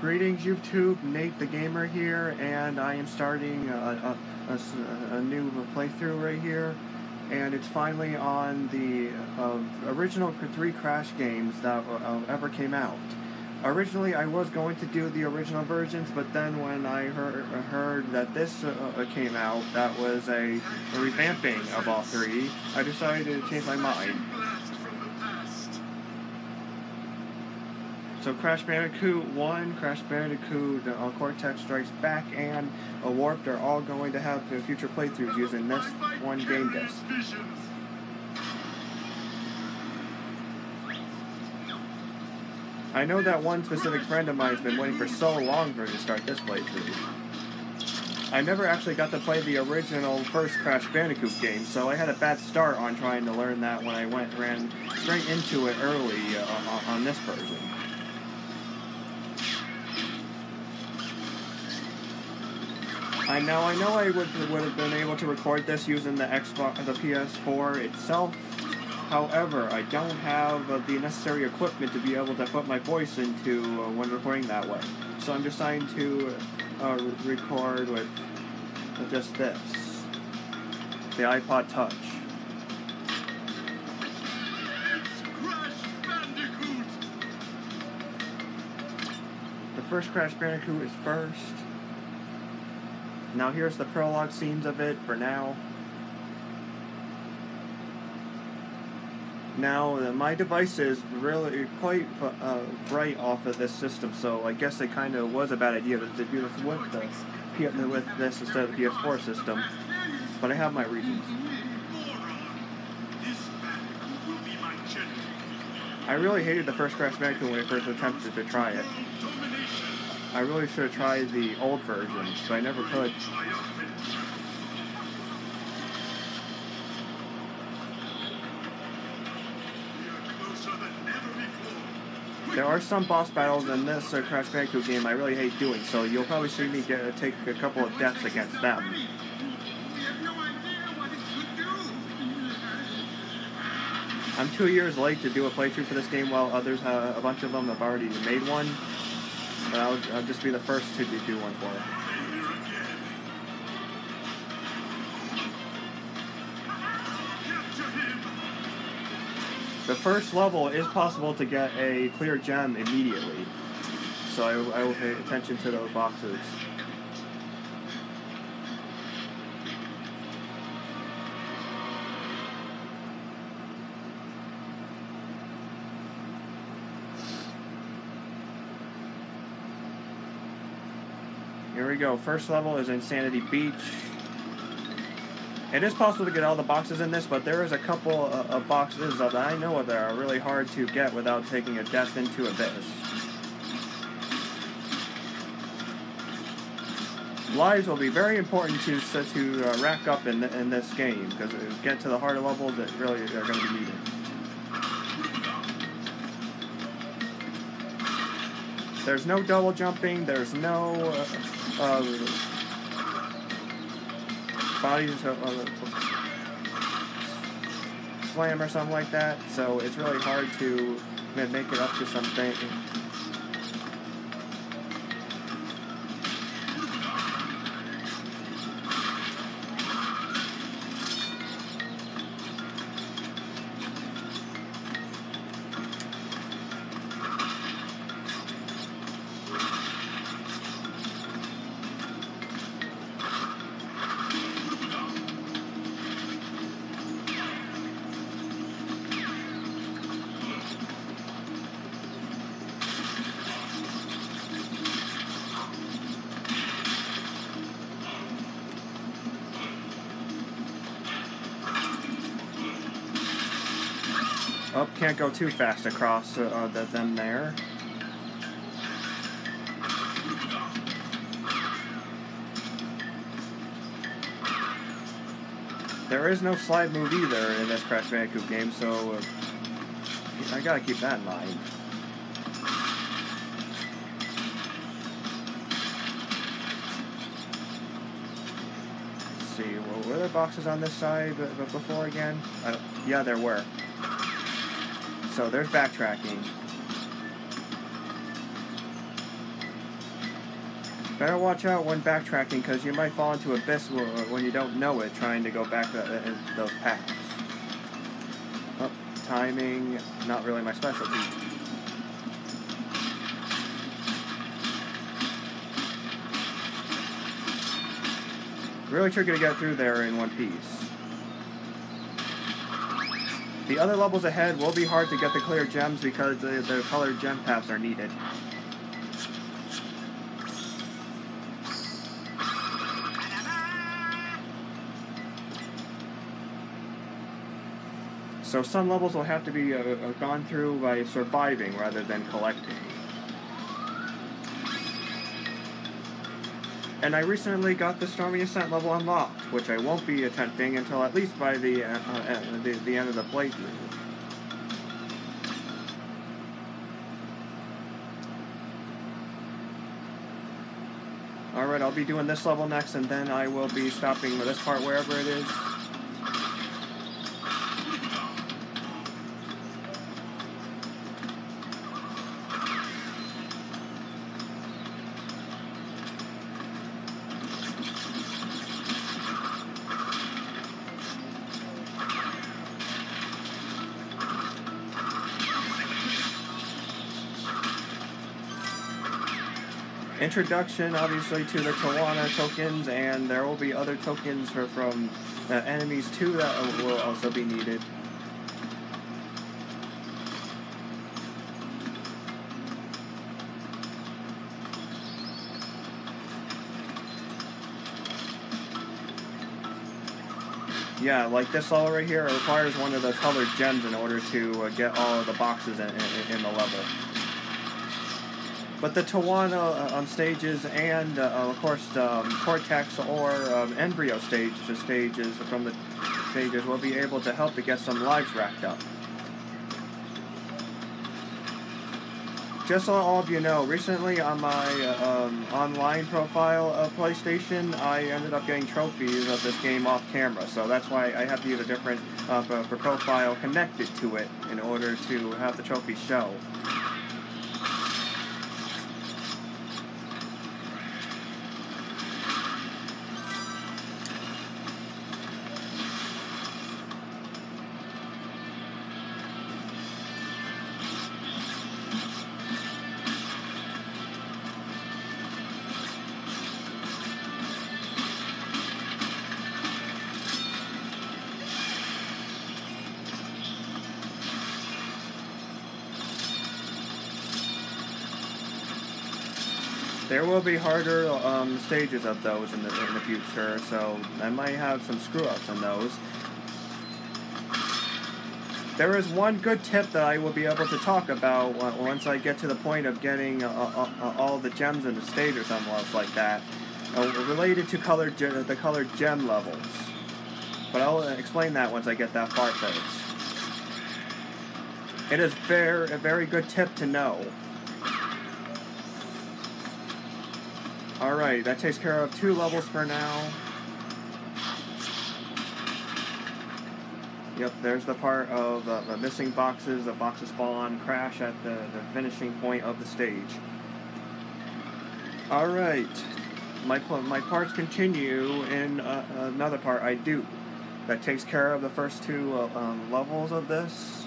Greetings YouTube, Nate the Gamer here, and I am starting a new playthrough right here, and it's finally on the original 3 Crash games that ever came out. Originally I was going to do the original versions, but then when I heard that this came out, that was a revamping of all 3, I decided to change my mind. So Crash Bandicoot 1, Crash Bandicoot Cortex Strikes Back, and Warped are all going to have future playthroughs using this one game disc. I know that one specific friend of mine has been waiting for so long for me to start this playthrough. I never actually got to play the original first Crash Bandicoot game, so I had a bad start on trying to learn that when I ran straight into it early on this version. I know I would have been able to record this using the PS4 itself. However, I don't have the necessary equipment to be able to put my voice into when recording that way. So I'm deciding to record with just this, the iPod Touch. The first Crash Bandicoot is first. Now here's the prologue scenes of it for now. Now my device is really quite bright off of this system, so I guess it kind of was a bad idea to do this with this instead of the PS4 system. But I have my reasons. I really hated the first Crash Bandicoot when I first attempted to try it. I really should have tried the old version, but I never could. There are some boss battles in this Crash Bandicoot game I really hate doing, so you'll probably see me take a couple of deaths against them. I'm 2 years late to do a playthrough for this game, while others, a bunch of them have already made one. But I'll just be the first to do one for it. The first level is possible to get a clear gem immediately, so I will pay attention to those boxes. Here we go. First level is in Sanity Beach. It is possible to get all the boxes in this, but there is a couple of boxes that I know of that are really hard to get without taking a death into Abyss. Lives will be very important to rack up in this game, because to get to the harder levels that really are going to be needed. There's no double jumping, there's no bodies slam or something like that, so it's really hard to make it up to something. Oh, can't go too fast across them there. There is no slide move either in this Crash Bandicoot game, so I gotta keep that in mind. Let's see, well, were there boxes on this side before again? Yeah, there were. So there's backtracking. Better watch out when backtracking, because you might fall into abyss when you don't know it, trying to go back in those paths. Oh, timing, not really my specialty. Really tricky to get through there in one piece. The other levels ahead will be hard to get the clear gems because the colored gem paths are needed. So some levels will have to be gone through by surviving rather than collecting. And I recently got the Stormy Ascent level unlocked, which I won't be attempting until at least by the end of the playthrough. Alright, I'll be doing this level next, and then I will be stopping with this part wherever it is. Introduction, obviously, to the Tawana tokens, and there will be other tokens from enemies too that will also be needed. Yeah, like this level right here, it requires one of the colored gems in order to get all of the boxes in the level. But the Tawana stages and, of course, Cortex or Embryo stages from the stages will be able to help to get some lives racked up. Just so all of you know, recently on my online profile of PlayStation, I ended up getting trophies of this game off camera, so that's why I have to use a different profile connected to it in order to have the trophies show. There will be harder stages of those in the future, so I might have some screw-ups in those. There is one good tip that I will be able to talk about once I get to the point of getting all the gems in the stage or something else like that, related to the colored gem levels. But I'll explain that once I get that far first. It is a very good tip to know. Alright, that takes care of 2 levels for now. Yep, there's the part of the missing boxes. The boxes spawn, crash at the finishing point of the stage. Alright, my parts continue in another part I do. That takes care of the first 2 levels of this.